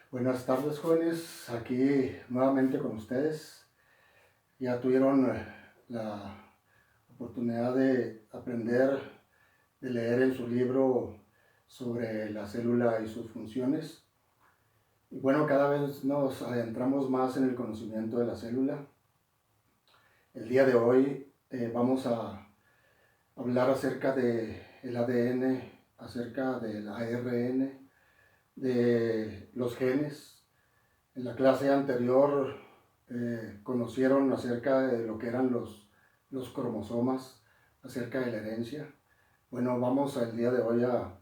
Buenas tardes, jóvenes, aquí nuevamente con ustedes. Ya tuvieron la oportunidad de aprender, de leer en su libro sobre la célula y sus funciones. Y bueno, cada vez nos adentramos más en el conocimiento de la célula. El día de hoy vamos a hablar acerca del ADN, acerca del ARN, de los genes. En la clase anterior conocieron acerca de lo que eran los cromosomas, acerca de la herencia. Bueno, vamos el día de hoy a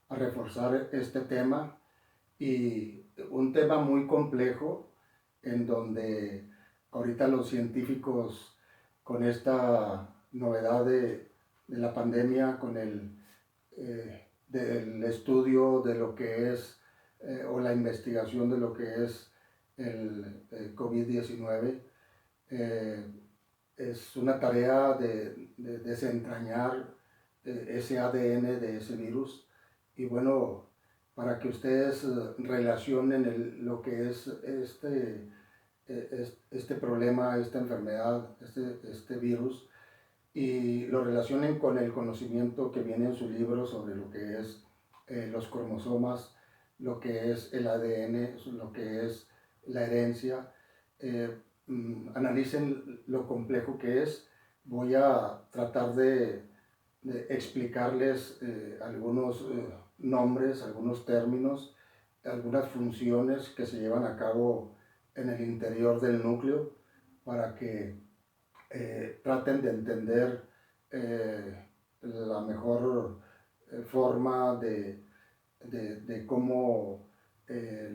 reforzar este tema y un tema muy complejo en donde ahorita los científicos con esta novedad de la pandemia, con del estudio de lo que es o la investigación de lo que es el COVID-19, eh, es una tarea de desentrañar ese ADN de ese virus y bueno, para que ustedes relacionen lo que es este problema, esta enfermedad, este virus, y lo relacionen con el conocimiento que viene en su libro sobre lo que es los cromosomas, lo que es el ADN, lo que es la herencia. Analicen lo complejo que es. Voy a tratar de explicarles algunos nombres, algunos términos, algunas funciones que se llevan a cabo en el interior del núcleo para que traten de entender la mejor forma de cómo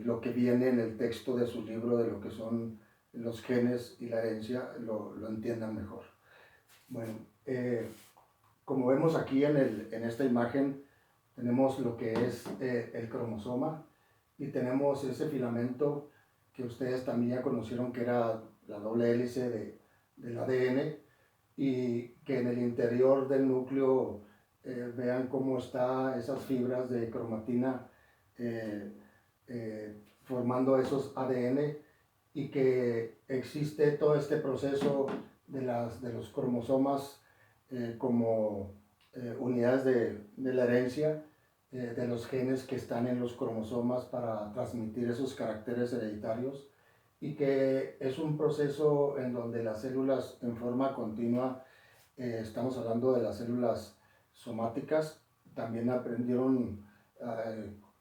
lo que viene en el texto de su libro, de lo que son los genes y la herencia, lo entiendan mejor. Bueno, como vemos aquí en esta imagen, tenemos lo que es el cromosoma y tenemos ese filamento que ustedes también ya conocieron que era la doble hélice del ADN y que en el interior del núcleo vean cómo están esas fibras de cromatina eh, formando esos ADN y que existe todo este proceso de los cromosomas como unidades de la herencia de los genes que están en los cromosomas para transmitir esos caracteres hereditarios y que es un proceso en donde las células en forma continua, estamos hablando de las células somáticas, también aprendieron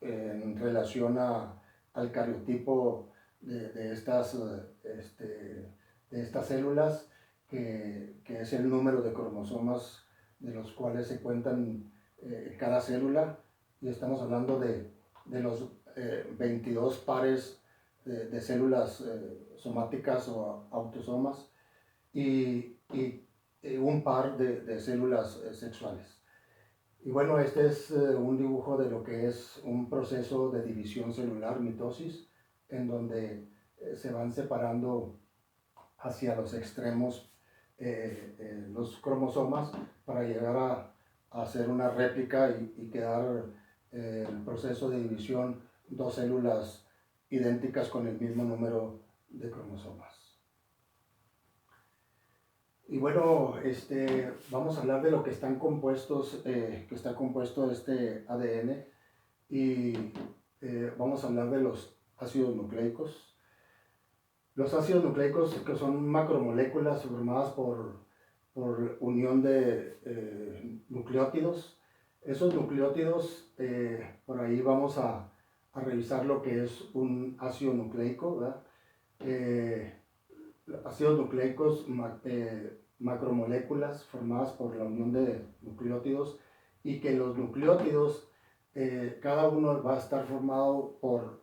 en relación al cariotipo de estas células, que es el número de cromosomas de los cuales se cuentan cada célula, y estamos hablando de los 22 pares de células somáticas o autosomas y un par de células sexuales. Y bueno, este es un dibujo de lo que es un proceso de división celular, mitosis, en donde se van separando hacia los extremos los cromosomas para llegar a hacer una réplica y quedar el proceso de división dos células idénticas con el mismo número de cromosomas. Y bueno, vamos a hablar de lo que están compuestos, que está compuesto este ADN y vamos a hablar de los ácidos nucleicos. Los ácidos nucleicos, que son macromoléculas formadas por unión de nucleótidos. Esos nucleótidos, por ahí vamos a revisar lo que es un ácido nucleico, ¿verdad? Ácidos nucleicos, macromoléculas formadas por la unión de nucleótidos, y que los nucleótidos, cada uno va a estar formado por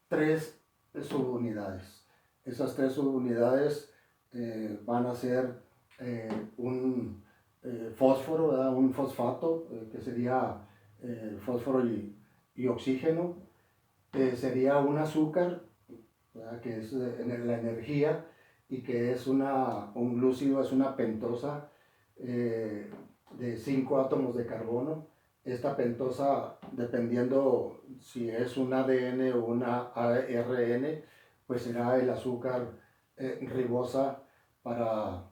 tres subunidades. Esas tres subunidades van a ser un fósforo, ¿verdad? Un fosfato, que sería fósforo y oxígeno, sería un azúcar, ¿verdad? Que es la energía, y que es un glúcido, es una pentosa de 5 átomos de carbono, esta pentosa, dependiendo si es un ADN o una ARN, pues será el azúcar ribosa para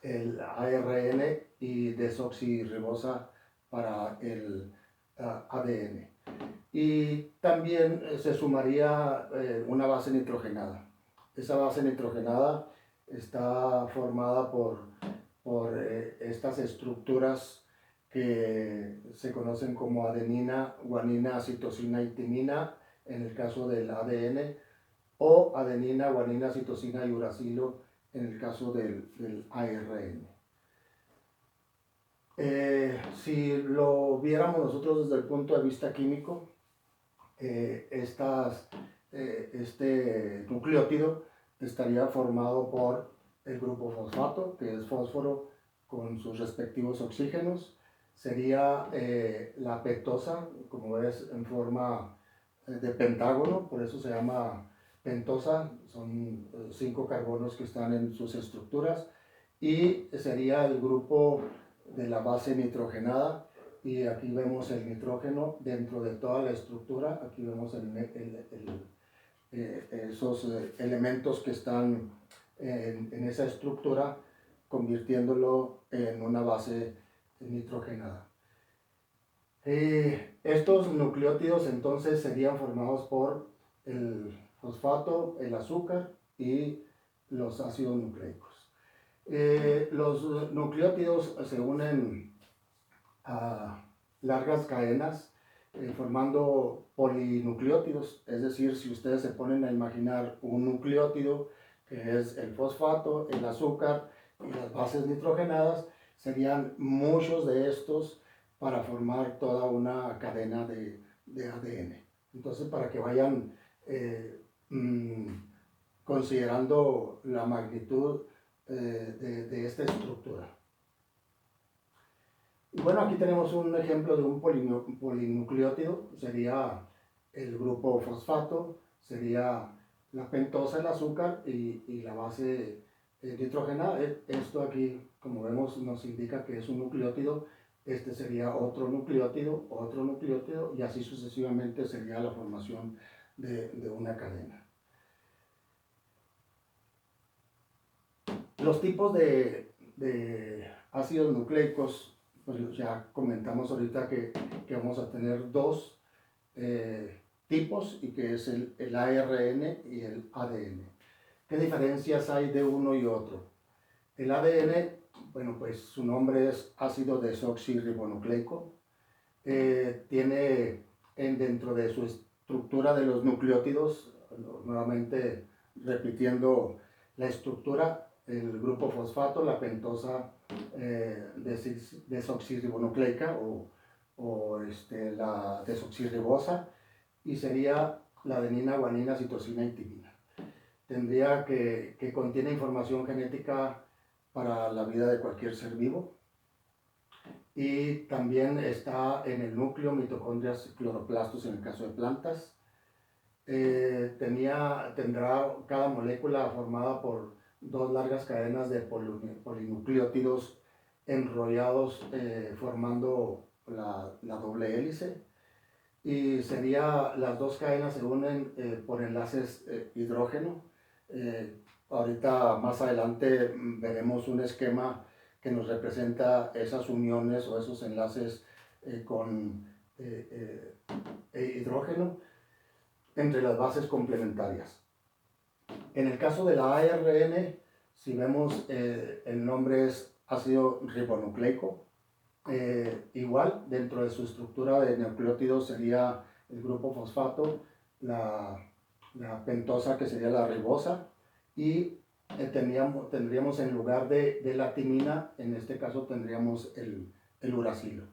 el ARN y desoxirribosa para el ADN. Y también se sumaría una base nitrogenada. Esa base nitrogenada está formada por estas estructuras que se conocen como adenina, guanina, citosina y timina en el caso del ADN, o adenina, guanina, citosina y uracilo en el caso del ARN. Si lo viéramos nosotros desde el punto de vista químico, este nucleótido estaría formado por el grupo fosfato, que es fósforo con sus respectivos oxígenos. Sería la pentosa, como ves, en forma de pentágono, por eso se llama pentosa, son 5 carbonos que están en sus estructuras, y sería el grupo de la base nitrogenada, y aquí vemos el nitrógeno dentro de toda la estructura. Aquí vemos esos elementos que están en esa estructura, convirtiéndolo en una base nitrogenada. Estos nucleótidos entonces serían formados por el fosfato, el azúcar y los ácidos nucleicos. Los nucleótidos se unen a largas cadenas formando polinucleótidos, es decir, si ustedes se ponen a imaginar un nucleótido que es el fosfato, el azúcar y las bases nitrogenadas, serían muchos de estos para formar toda una cadena de ADN. Entonces, para que vayan considerando la magnitud de esta estructura. Y bueno, aquí tenemos un ejemplo de un polinucleótido, sería el grupo fosfato, sería la pentosa, el azúcar y la base nitrogenada. Esto aquí, como vemos, nos indica que es un nucleótido. Este sería otro nucleótido, y así sucesivamente sería la formación de una cadena. Los tipos de ácidos nucleicos, pues ya comentamos ahorita que vamos a tener dos tipos, y que es el ARN y el ADN. ¿Qué diferencias hay de uno y otro? El ADN, bueno, pues su nombre es ácido desoxirribonucleico. Tiene dentro de su estructura de los nucleótidos, nuevamente repitiendo la estructura, el grupo fosfato, la pentosa desoxirribonucleica o la desoxirribosa, y sería la adenina, guanina, citosina y timina. Tendría que contiene información genética para la vida de cualquier ser vivo, y también está en el núcleo, mitocondrias, cloroplastos en el caso de plantas. Tendrá cada molécula formada por dos largas cadenas de polinucleótidos enrollados formando la doble hélice, y las dos cadenas se unen por enlaces hidrógeno. Ahorita más adelante veremos un esquema que nos representa esas uniones o esos enlaces con hidrógeno entre las bases complementarias. En el caso de la ARN, si vemos el nombre es ácido ribonucleico. Igual, dentro de su estructura de nucleótidos sería el grupo fosfato, la pentosa, que sería la ribosa, y tendríamos en lugar de la timina, en este caso tendríamos el uracilo.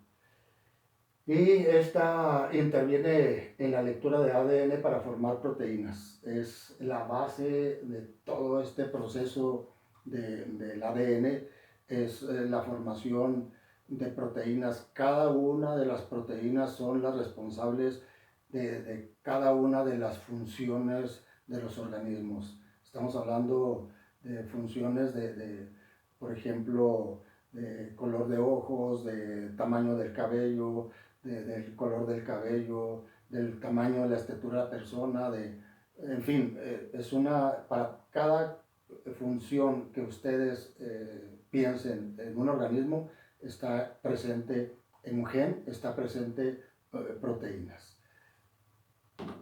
Y esta interviene en la lectura de ADN para formar proteínas. Es la base de todo este proceso del ADN, es la formación de proteínas. Cada una de las proteínas son las responsables de cada una de las funciones de los organismos. Estamos hablando de funciones por ejemplo, de color de ojos, de tamaño del cabello, del color del cabello, del tamaño de la estatura de la persona, en fin, para cada función que ustedes piensen en un organismo, está presente en un gen, está presente proteínas.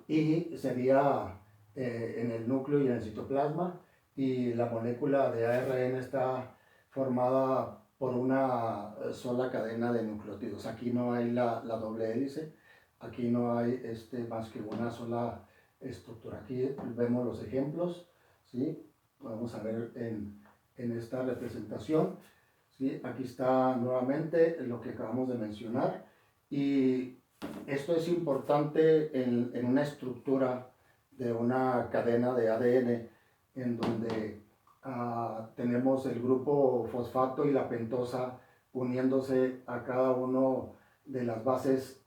Y sería en el núcleo y en el citoplasma, y la molécula de ARN está formada por una sola cadena de nucleótidos. Aquí no hay la doble hélice, aquí no hay más que una sola estructura. Aquí vemos los ejemplos, ¿sí? Vamos a ver en esta representación, ¿sí? Aquí está nuevamente lo que acabamos de mencionar, y esto es importante en una estructura de una cadena de ADN en donde tenemos el grupo fosfato y la pentosa uniéndose a cada uno de las bases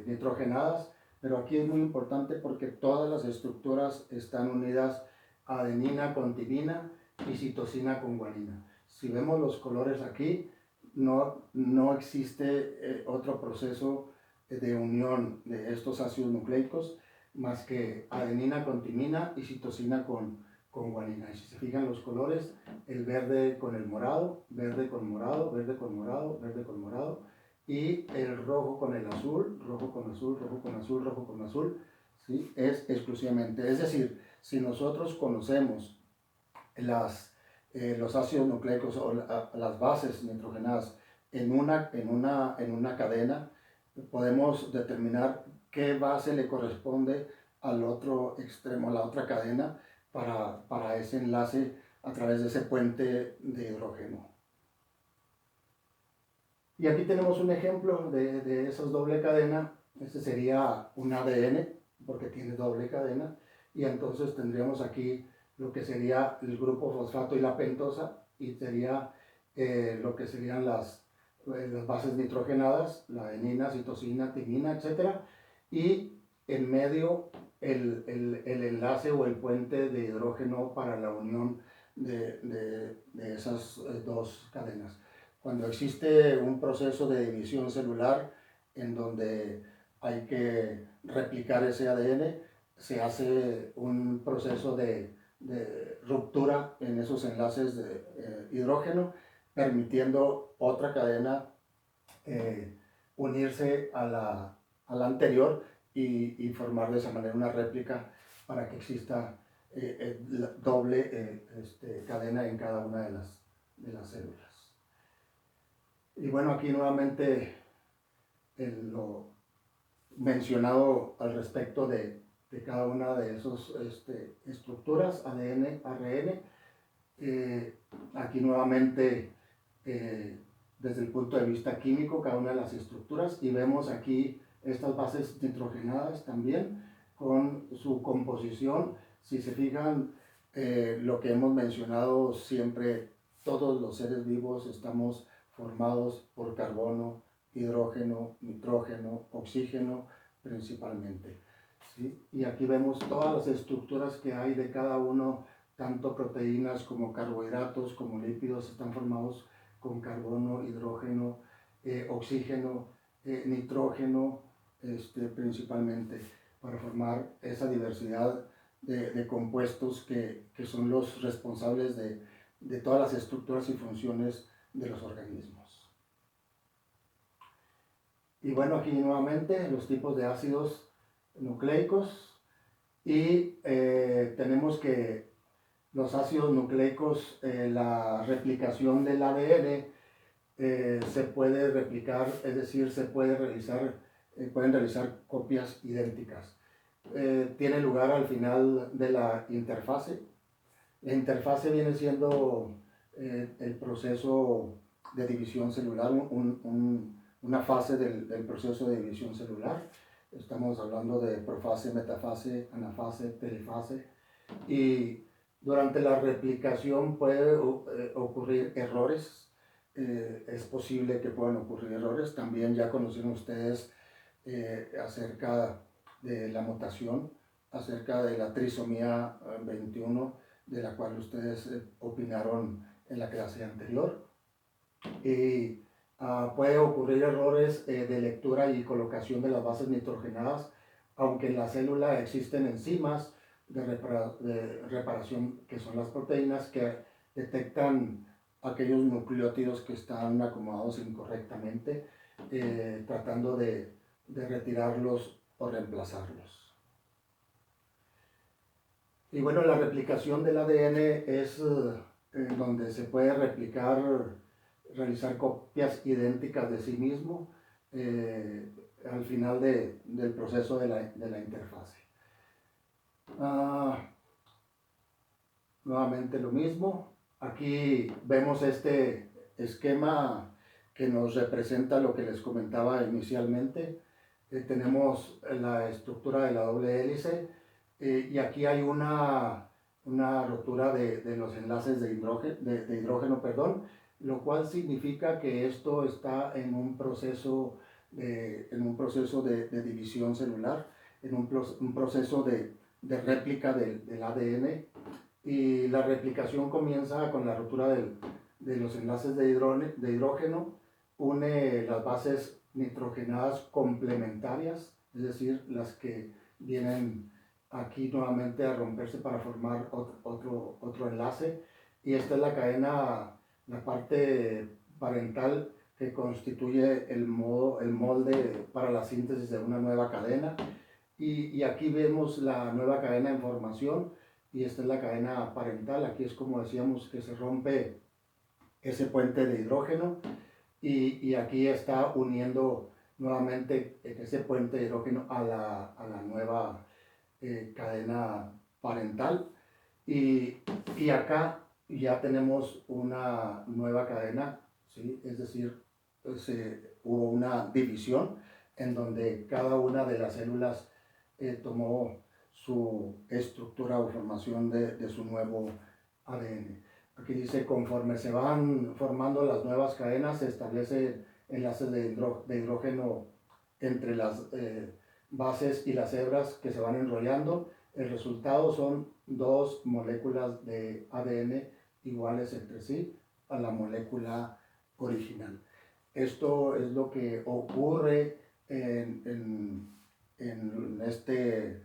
nitrogenadas, pero aquí es muy importante porque todas las estructuras están unidas a adenina con timina y citosina con guanina. Si vemos los colores aquí, no existe otro proceso de unión de estos ácidos nucleicos más que adenina con timina y citosina con guanina. Y si se fijan los colores, el verde con el morado, verde con morado, verde con morado, verde con morado, y el rojo con el azul, rojo con azul, rojo con azul, rojo con azul, ¿sí? Es exclusivamente, es decir, si nosotros conocemos los ácidos nucleicos o las bases nitrogenadas en una cadena, podemos determinar qué base le corresponde al otro extremo, a la otra cadena, para ese enlace a través de ese puente de hidrógeno. Y aquí tenemos un ejemplo de esos doble cadena. Este sería un ADN, porque tiene doble cadena, y entonces tendríamos aquí lo que sería el grupo fosfato y la pentosa, y sería lo que serían las bases nitrogenadas, la adenina, citosina, timina, etc. Y en medio el enlace o el puente de hidrógeno para la unión de esas dos cadenas. Cuando existe un proceso de división celular en donde hay que replicar ese ADN, se hace un proceso de ruptura en esos enlaces de hidrógeno, permitiendo otra cadena unirse a la anterior y formar de esa manera una réplica para que exista doble cadena en cada una de las células. Y bueno, aquí nuevamente lo mencionado al respecto de cada una de esas estructuras, ADN, ARN. Aquí nuevamente desde el punto de vista químico cada una de las estructuras, y vemos aquí estas bases nitrogenadas también con su composición. Si se fijan, lo que hemos mencionado siempre, todos los seres vivos estamos formados por carbono, hidrógeno, nitrógeno, oxígeno principalmente, ¿sí? Y aquí vemos todas las estructuras que hay de cada uno, tanto proteínas como carbohidratos como lípidos, están formados con carbono, hidrógeno, oxígeno, nitrógeno, principalmente, para formar esa diversidad de compuestos que son los responsables de todas las estructuras y funciones de los organismos. Y bueno, aquí nuevamente los tipos de ácidos nucleicos, y tenemos que los ácidos nucleicos, la replicación del ADN se puede replicar, es decir, se puede pueden realizar copias idénticas. Tiene lugar al final de la interfase. La interfase viene siendo el proceso de división celular, una fase del proceso de división celular. Estamos hablando de profase, metafase, anafase, telefase, y durante la replicación puede ocurrir errores. Es posible que puedan ocurrir errores. También ya conocieron ustedes acerca de la mutación, acerca de la trisomía 21, de la cual ustedes opinaron en la clase anterior. Y Puede ocurrir errores de lectura y colocación de las bases nitrogenadas, aunque en la célula existen enzimas de reparación, que son las proteínas, que detectan aquellos nucleótidos que están acomodados incorrectamente, tratando de retirarlos o reemplazarlos. Y bueno, la replicación del ADN es donde se puede realizar copias idénticas de sí mismo al final del proceso de la interfase. Nuevamente lo mismo. Aquí vemos este esquema que nos representa lo que les comentaba inicialmente. Tenemos la estructura de la doble hélice y aquí hay una rotura de los enlaces de hidrógeno, perdón, lo cual significa que esto está en un proceso de división celular, en un proceso de réplica del ADN, y la replicación comienza con la rotura de los enlaces de hidrógeno, une las bases nitrogenadas complementarias, es decir, las que vienen aquí nuevamente a romperse para formar otro enlace, y esta es la cadena, la parte parental que constituye el molde para la síntesis de una nueva cadena, y aquí vemos la nueva cadena en formación, y esta es la cadena parental. Aquí es como decíamos que se rompe ese puente de hidrógeno, y aquí está uniendo nuevamente ese puente de hidrógeno a la nueva cadena parental, y acá ya tenemos una nueva cadena, ¿sí? Es decir, hubo una división en donde cada una de las células tomó su estructura o formación de su nuevo ADN. Aquí dice, conforme se van formando las nuevas cadenas, se establecen enlaces de hidrógeno entre las bases y las hebras que se van enrollando. El resultado son dos moléculas de ADN iguales entre sí a la molécula original. Esto es lo que ocurre en este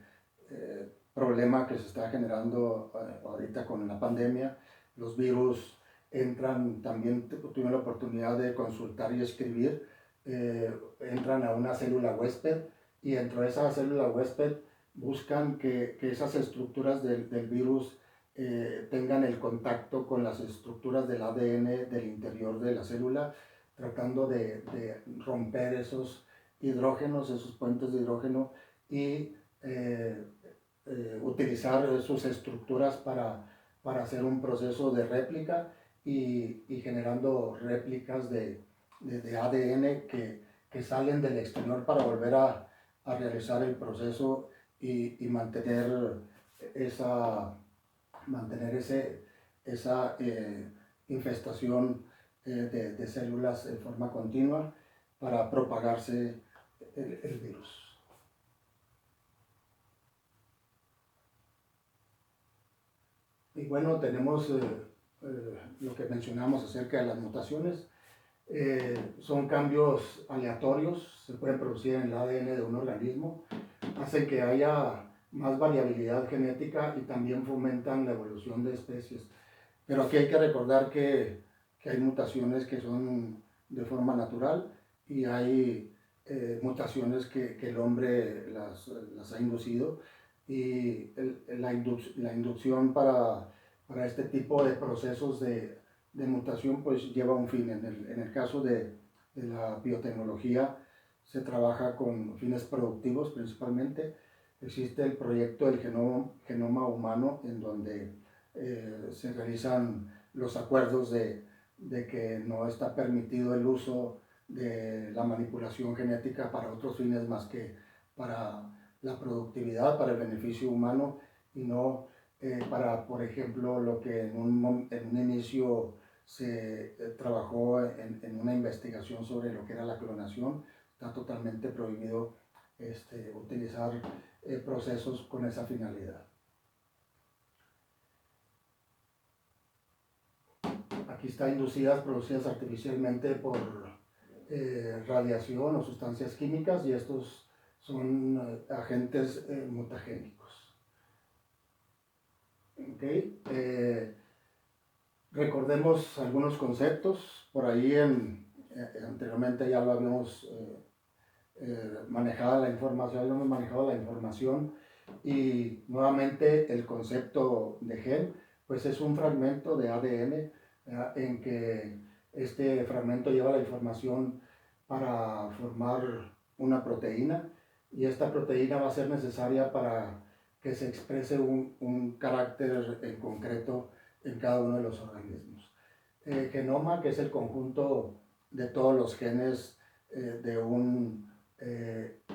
problema que se está generando ahorita con la pandemia. Los virus entran, también tuve la oportunidad de consultar y escribir, entran a una célula huésped, y dentro de esa célula huésped buscan que esas estructuras del virus tengan el contacto con las estructuras del ADN del interior de la célula, tratando de romper esos hidrógenos, esos puentes de hidrógeno, y utilizar sus estructuras para hacer un proceso de réplica, y generando réplicas de ADN que salen del exterior para volver a realizar el proceso y mantener esa infestación de células en forma continua para propagarse el virus. Y bueno, tenemos lo que mencionamos acerca de las mutaciones. Son cambios aleatorios, se pueden producir en el ADN de un organismo, hacen que haya más variabilidad genética y también fomentan la evolución de especies. Pero aquí hay que recordar que hay mutaciones que son de forma natural, y hay mutaciones que el hombre las ha inducido, y la inducción para este tipo de procesos de mutación pues lleva un fin. En el caso de la biotecnología se trabaja con fines productivos principalmente. Existe el proyecto del genoma humano, en donde se realizan los acuerdos de que no está permitido el uso de la manipulación genética para otros fines más que para la productividad, para el beneficio humano, y no para, por ejemplo, lo que en un inicio se trabajó en una investigación sobre lo que era la clonación. Está totalmente prohibido utilizar procesos con esa finalidad. Aquí está inducidas, producidas artificialmente por radiación o sustancias químicas, y estos son agentes mutagénicos. ¿Okay? Recordemos algunos conceptos, por ahí anteriormente ya lo habíamos manejado la información, y nuevamente el concepto de gen, pues es un fragmento de ADN en que este fragmento lleva la información para formar una proteína, y esta proteína va a ser necesaria para que se exprese un carácter en concreto en cada uno de los organismos. Genoma, que es el conjunto de todos los genes de un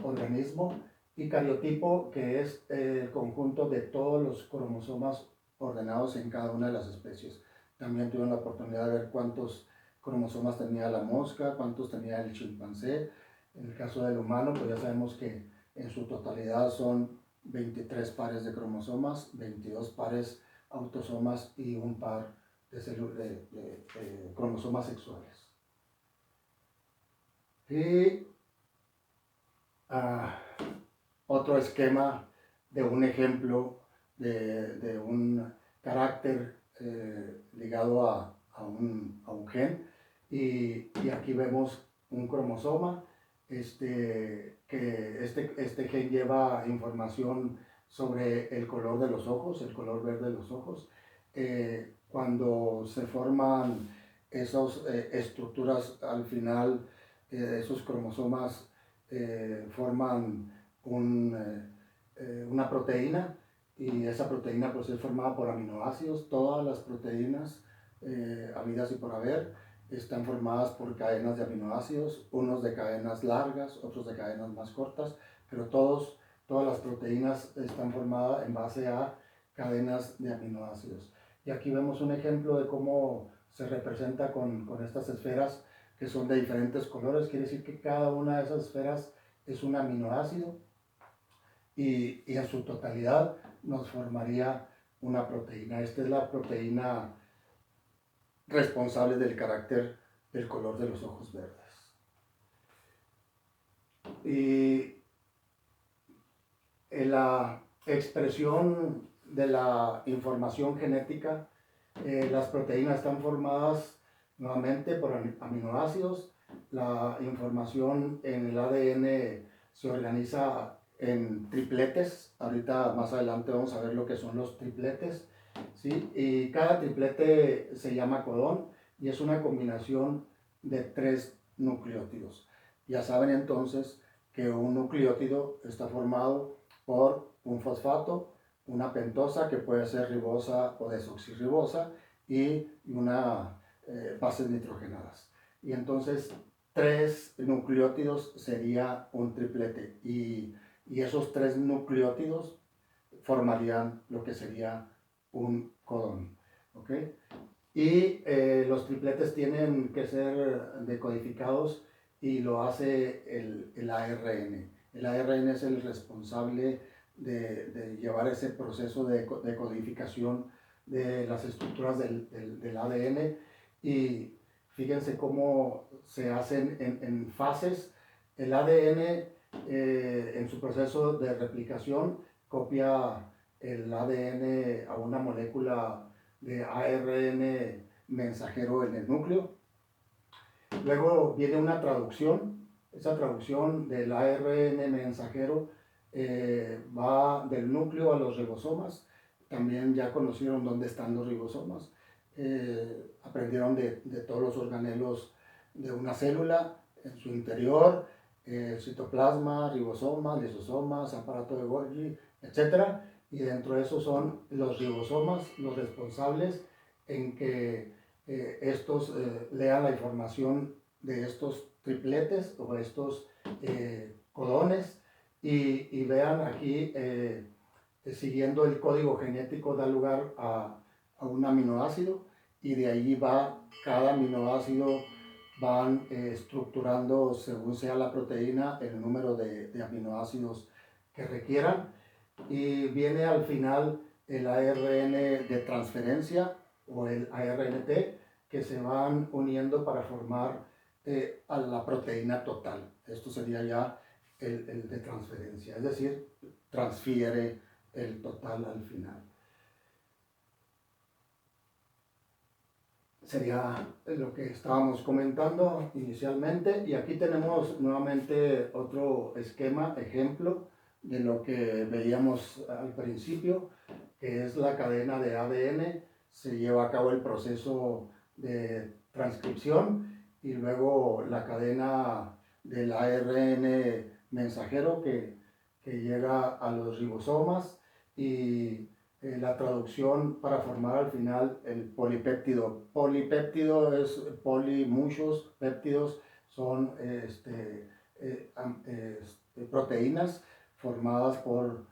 organismo, y cariotipo, que es el conjunto de todos los cromosomas ordenados en cada una de las especies. También tuvieron la oportunidad de ver cuántos cromosomas tenía la mosca, cuántos tenía el chimpancé. En el caso del humano, pues ya sabemos que en su totalidad son 23 pares de cromosomas, 22 pares autosomas y un par de cromosomas sexuales. Y otro esquema de un ejemplo de un carácter ligado a un gen, y aquí vemos un cromosoma, que este gen lleva información sobre el color de los ojos, el color verde de los ojos. Cuando se forman esas estructuras al final, esos cromosomas forman una proteína, y esa proteína pues es formada por aminoácidos. Todas las proteínas habidas y por haber están formadas por cadenas de aminoácidos, unos de cadenas largas, otros de cadenas más cortas, pero todas las proteínas están formadas en base a cadenas de aminoácidos. Y aquí vemos un ejemplo de cómo se representa con estas esferas que son de diferentes colores. Quiere decir que cada una de esas esferas es un aminoácido, y en su totalidad nos formaría una proteína. Esta es la proteína responsable del carácter del color de los ojos verdes. Y en la expresión de la información genética, las proteínas están formadas nuevamente por aminoácidos. La información en el ADN se organiza en tripletes. Ahorita más adelante vamos a ver lo que son los tripletes, ¿sí? Y cada triplete se llama codón, y es una combinación de 3 nucleótidos. Ya saben entonces que un nucleótido está formado por un fosfato, una pentosa, que puede ser ribosa o desoxirribosa, y una bases nitrogenadas. Y entonces 3 nucleótidos sería un triplete, y esos 3 nucleótidos formarían lo que sería un codón. ¿Okay? Y los tripletes tienen que ser decodificados, y lo hace el ARN. El ARN es el responsable de llevar ese proceso de codificación de las estructuras del ADN. Y fíjense cómo se hacen en fases. El ADN en su proceso de replicación copia el ADN a una molécula de ARN mensajero en el núcleo. Luego viene una traducción. Esa traducción del ARN mensajero va del núcleo a los ribosomas. También ya conocieron dónde están los ribosomas. Aprendieron de todos los organelos de una célula en su interior, citoplasma, ribosomas, lisosomas, aparato de Golgi, etc. Y dentro de eso son los ribosomas los responsables en que estos lean la información de estos tripletes o estos codones, y vean aquí, siguiendo el código genético, da lugar a un aminoácido, y de ahí va cada aminoácido, van estructurando según sea la proteína el número de aminoácidos que requieran, y viene al final el ARN de transferencia o el ARNT, que se van uniendo para formar a la proteína total. Esto sería ya el de transferencia, es decir, transfiere el total al final. Sería lo que estábamos comentando inicialmente, y aquí tenemos nuevamente otro esquema, ejemplo de lo que veíamos al principio, que es la cadena de ADN. Se lleva a cabo el proceso de transcripción y luego la cadena del ARN mensajero que llega a los ribosomas, y la traducción para formar al final el polipéptido. Polipéptido es poli, muchos, péptidos son proteínas formadas por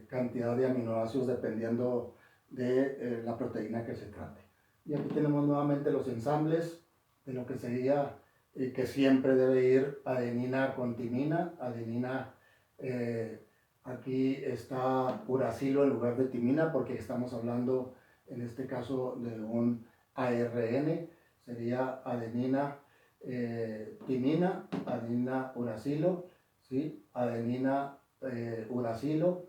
cantidad de aminoácidos dependiendo de la proteína que se trate. Y aquí tenemos nuevamente los ensambles de lo que sería que siempre debe ir adenina con timina, adenina aquí está uracilo en lugar de timina porque estamos hablando en este caso de un ARN, sería adenina, timina, adenina uracilo, ¿sí? Adenina uracilo,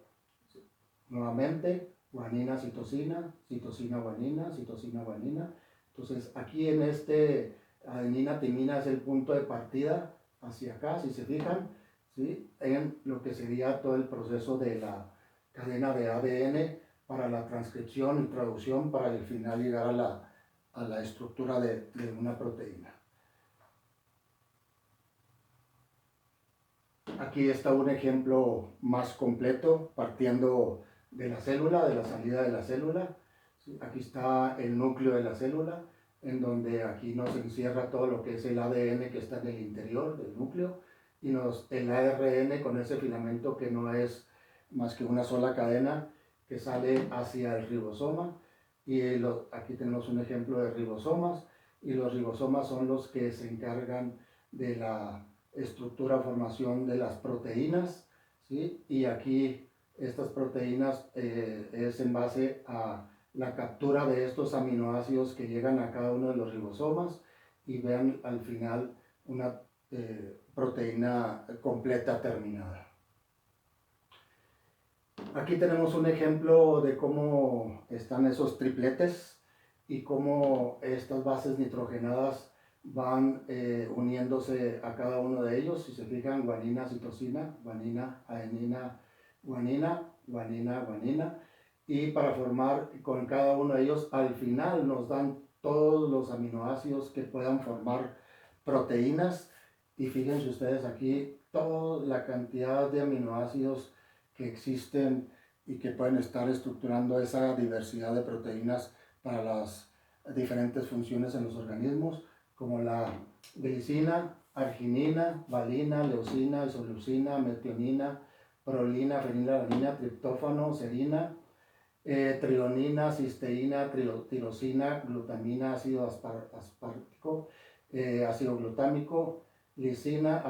nuevamente, guanina, citosina, citosina, guanina, citosina, guanina. Entonces aquí en este adenina, timina es el punto de partida hacia acá, si se fijan, ¿sí? En lo que sería todo el proceso de la cadena de ADN para la transcripción y traducción para al final llegar a la estructura de una proteína. Aquí está un ejemplo más completo partiendo de la célula, de la salida de la célula. Aquí está el núcleo de la célula, en donde aquí nos encierra todo lo que es el ADN que está en el interior del núcleo, y el ARN con ese filamento que no es más que una sola cadena que sale hacia el ribosoma. Y aquí tenemos un ejemplo de ribosomas, y los ribosomas son los que se encargan de la estructura, formación de las proteínas, ¿sí? Y aquí estas proteínas es en base a la captura de estos aminoácidos que llegan a cada uno de los ribosomas y vean al final una proteína completa terminada. Aquí tenemos un ejemplo de cómo están esos tripletes y cómo estas bases nitrogenadas van uniéndose a cada uno de ellos. Si se fijan, guanina, citosina, guanina, adenina, guanina, guanina, guanina. Y para formar con cada uno de ellos, al final nos dan todos los aminoácidos que puedan formar proteínas. Y fíjense ustedes aquí toda la cantidad de aminoácidos que existen y que pueden estar estructurando esa diversidad de proteínas para las diferentes funciones en los organismos, como la glicina, arginina, valina, leucina, isoleucina, metionina, prolina, fenilalanina, triptófano, serina, trionina, cisteína, tirosina, glutamina, ácido aspartico, ácido glutámico, lisina,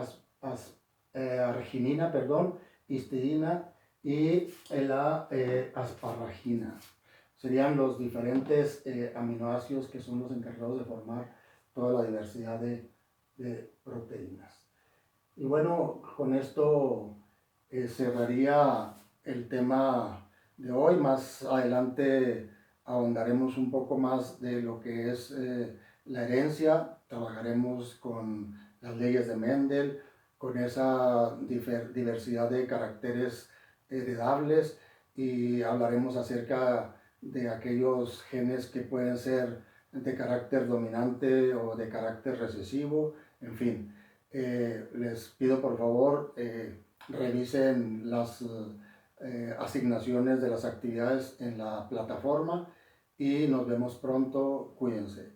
arginina, perdón, histidina y la asparagina. Serían los diferentes aminoácidos que son los encargados de formar toda la diversidad de proteínas. Y bueno, con esto cerraría el tema de hoy. Más adelante ahondaremos un poco más de lo que es la herencia, trabajaremos con las leyes de Mendel, con esa diversidad de caracteres heredables, y hablaremos acerca de aquellos genes que pueden ser de carácter dominante o de carácter recesivo, en fin. Les pido por favor revisen las asignaciones de las actividades en la plataforma y nos vemos pronto. Cuídense.